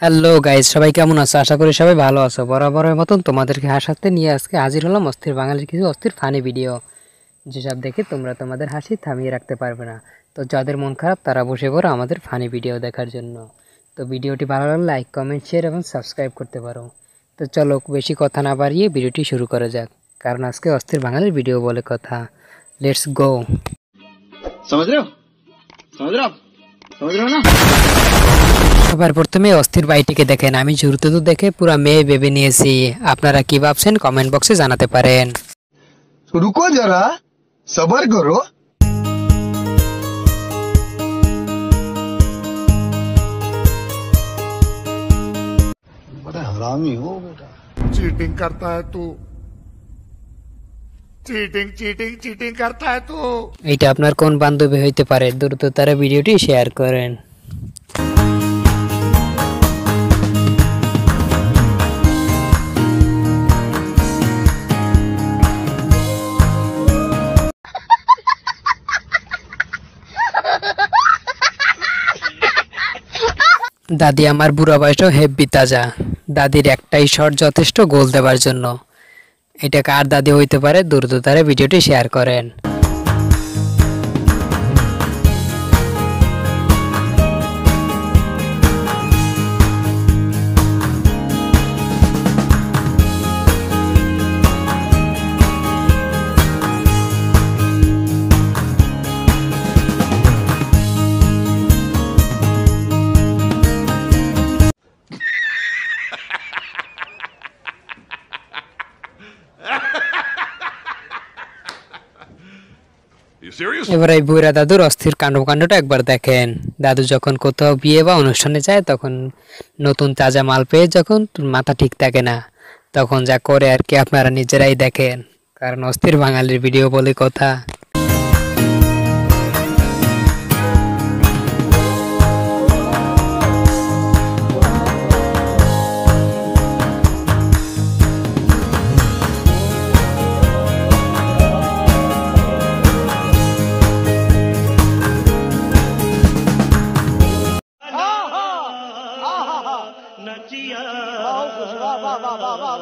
Hello guys, সবাই কেমন আছো? আশা করি সবাই ভালো আছো। বরাবরের মতন তোমাদেরকে হাসাতে নিয়ে আজকে হাজির হলাম অস্থির বাঙালির কিছু অস্থির ফানি ভিডিও, যেসব দেখে তোমরা তোমাদের হাসি থামিয়ে রাখতে পারবে না। তো যাদের মন খারাপ তারা বসে পড়ো আমাদের ফানি ভিডিও দেখার জন্য। তো ভিডিওটি ভালো লাগলে লাইক, কমেন্ট, শেয়ার এবং সাবস্ক্রাইব করতে পারো। তো চলো বেশি কথা না বাড়িয়ে ভিডিওটি শুরু করা যাক, কারণ আজকে অস্থির বাঙালির ভিডিও বলে কথা। Let's go. समझ रहे हो समझ रहे हो आप समझ रहे हो ना। সবার প্রথমে অস্থির ভাইটিকে দেখেন। আমি শুরুতে তো দেখে পুরা মেয়ে ভেবে নিয়েছি। আপনারা কি ভাবছেন কমেন্ট বক্সে জানাতে পারেন। रुको जरा सबर करो। बड़ा हरामी हो बेटा। चीटिंग करता है तू। चीटिंग चीटिंग चीटिंग करता है तू। এটা আপনার কোন বান্ধবী হইতে পারে? দ্রুত তারা ভিডিওটি শেয়ার করেন। দাদি আমার বুড়া বয়সেও হেব্বি তাজা। দাদির একটাই শট যথেষ্ট গোল দেওয়ার জন্য। এটা কার দাদি হইতে পারে? দ্রুত তারা ভিডিওটি শেয়ার করেন। You serious? এবার এই বুড়া দাদুর অস্থির কাণ্ডটা একবার দেখেন। দাদু যখন কোথাও বিয়ে বা অনুষ্ঠানে যায়, তখন নতুন তাজা মাল পেয়ে যখন মাথা ঠিক থাকে না, তখন যা করে আর কি আপনারা নিজেরাই দেখেন, কারণ অস্থির বাঙালির ভিডিও বলে কথা।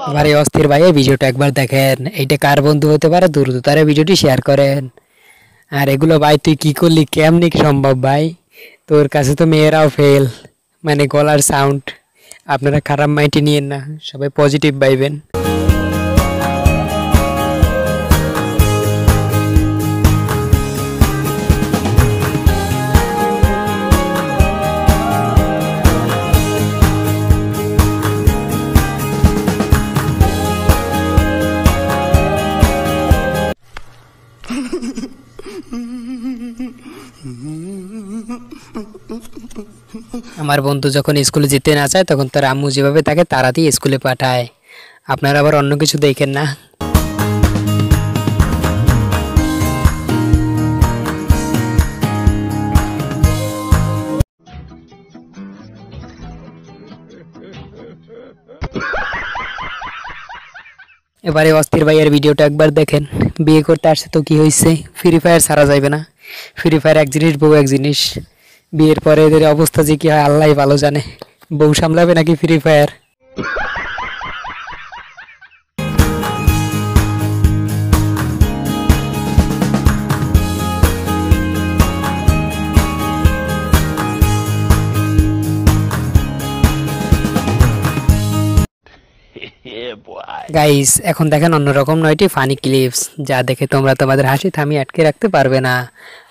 এবার এই অস্থির ভাই ভিডিওটা একবার দেখেন। এইটা কার বন্ধু হতে পারে? দ্রুত তারা ভিডিওটি শেয়ার করেন। আর এগুলো ভাই তুই কি করলি? কেমনি সম্ভব ভাই? তোর কাছে তো মেয়েরাও ফেল, মানে গলার সাউন্ড। আপনারা খারাপ মাইন্ডে নিয়েন না, সবাই পজিটিভ ভাইবেন। আমার বন্ধু যখন স্কুলে যেতে না চায়, তখন তার আম্মু যেভাবে তাকে তাড়া দিয়ে স্কুলে পাঠায়। আপনারা আবার অন্য কিছু দেখেন না। এবারে অস্থির ভাইয়ের ভিডিওটা একবার দেখেন। বিয়ে করতে আসছে তো কি হয়েছে? ফ্রি ফায়ার ছাড়া যাবে না। ফ্রি ফায়ার এক জিনিস, বউ এক জিনিস। বিয়ের পরে এদের অবস্থা যে কি হয় আল্লাহ ভালো জানে। বউ সামলাবে নাকি ফ্রি ফায়ার? গাইস, এখন দেখেন অন্যরকম 9টি ফানি ক্লিপস, যা দেখে তোমরা তোমাদের হাসি থামিয়ে আটকে রাখতে পারবে না।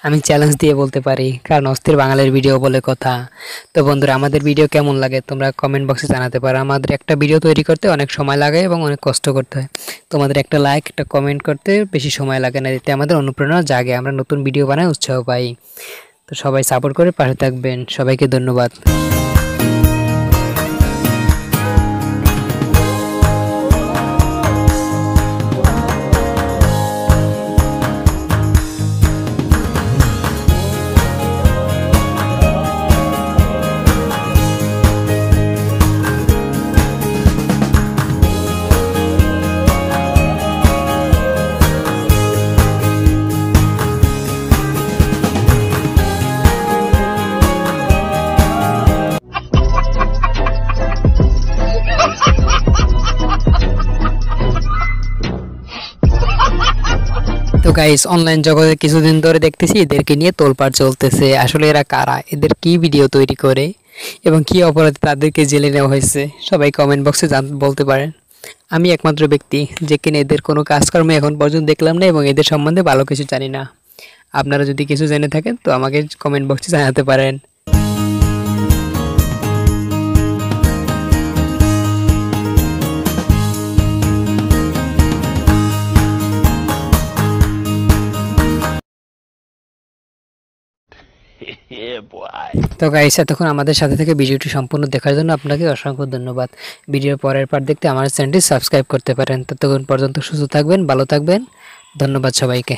আমি চ্যালেঞ্জ দিয়ে বলতে পারি, কারণ অস্থির বাঙালির ভিডিও বলে কথা। তো বন্ধুরা, আমাদের ভিডিও কেমন লাগে তোমরা কমেন্ট বক্সে জানাতে পারো। আমাদের একটা ভিডিও তৈরি করতে অনেক সময় লাগে এবং অনেক কষ্ট করতে হয়। তোমাদের একটা লাইক, একটা কমেন্ট করতে বেশি সময় লাগে না, এতে আমাদের অনুপ্রেরণা জাগে, আমরা নতুন ভিডিও বানায় উৎসাহ পাই। তো সবাই সাপোর্ট করে পাশে থাকবেন। সবাইকে ধন্যবাদ। গাইস, অনলাইন জগতে কিছুদিন ধরে দেখতেছি এদেরকে নিয়ে তোলপাড় চলতেছে। আসলে এরা কারা, এদের কি ভিডিও তৈরি করে এবং কি অপরাধে তাদেরকে জেলে নেওয়া হয়েছে, সবাই কমেন্ট বক্সে বলতে পারেন। আমি একমাত্র ব্যক্তি যে কিনা এদের কোনো কাজকর্ম এখন পর্যন্ত দেখলাম না এবং এদের সম্বন্ধে ভালো কিছু জানি না। আপনারা যদি কিছু জেনে থাকেন তো আমাকে কমেন্ট বক্সে জানাতে পারেন। তো গাইস, এতক্ষণ আমাদের সাথে থেকে ভিডিওটি সম্পূর্ণ দেখার জন্য আপনাকে অসংখ্য ধন্যবাদ। ভিডিওর পরের পার্ট দেখতে আমার চ্যানেলটি সাবস্ক্রাইব করতে পারেন। ততক্ষণ পর্যন্ত সুস্থ থাকবেন, ভালো থাকবেন। ধন্যবাদ সবাইকে।